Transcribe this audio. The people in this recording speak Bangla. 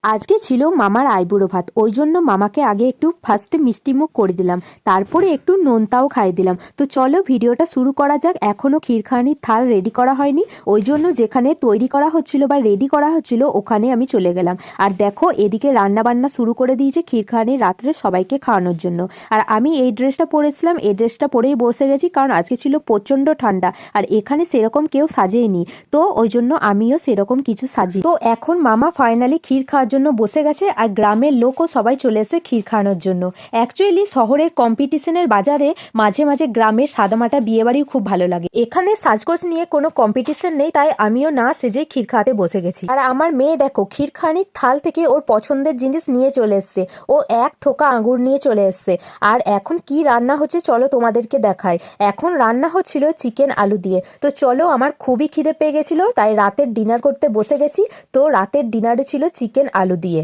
আজকে ছিল মামার আইবুড়ো ভাত, ওই জন্য মামাকে আগে একটু ফার্স্টে মিষ্টিমুখ করে দিলাম, তারপরে একটু নোনতাও খাইয়ে দিলাম। তো চলো ভিডিওটা শুরু করা যাক। এখনও ক্ষীরখানির থাল রেডি করা হয়নি, ওই জন্য যেখানে তৈরি করা হচ্ছিল বা রেডি করা হচ্ছিল ওখানে আমি চলে গেলাম। আর দেখো এদিকে রান্না বান্না শুরু করে দিয়েছে ক্ষীরখানি রাত্রে সবাইকে খাওয়ানোর জন্য। আর আমি এই ড্রেসটা পরেছিলাম, এই ড্রেসটা পরেই বসে গেছি, কারণ আজকে ছিল প্রচণ্ড ঠান্ডা আর এখানে সেরকম কেউ সাজেইনি, তো ওই জন্য আমিও সেরকম কিছু সাজি। তো এখন মামা ফাইনালি ক্ষীর খাওয়ার জন্য বসে গেছে আর গ্রামের লোকও সবাই চলে এসে ক্ষীর খাওয়ানোর জন্য। অ্যাকচুয়ালি শহরের কম্পিটিশনের বাজারে মাঝে মাঝে গ্রামের সাদামাটা বিয়েবাড়িও খুব ভালো লাগে। এখানে সাজগোজ নিয়ে কোনো কম্পিটিশন নেই, তাই আমিও না সেজে ক্ষীর খাওয়াতে বসে গেছি। আর আমার মেয়ে দেখো ক্ষীর খাওয়ানির থাল থেকে ওর পছন্দের জিনিস নিয়ে চলে এসছে, ও এক থোকা আঙুর নিয়ে চলে এসছে। আর এখন কি রান্না হচ্ছে চলো তোমাদেরকে দেখাই। এখন রান্না হচ্ছিল চিকেন আলু দিয়ে। তো চলো, আমার খুবই খিদে পেয়ে গেছিলো, তাই রাতের ডিনার করতে বসে গেছি। তো রাতের ডিনারে ছিল চিকেন আলু দিয়ে।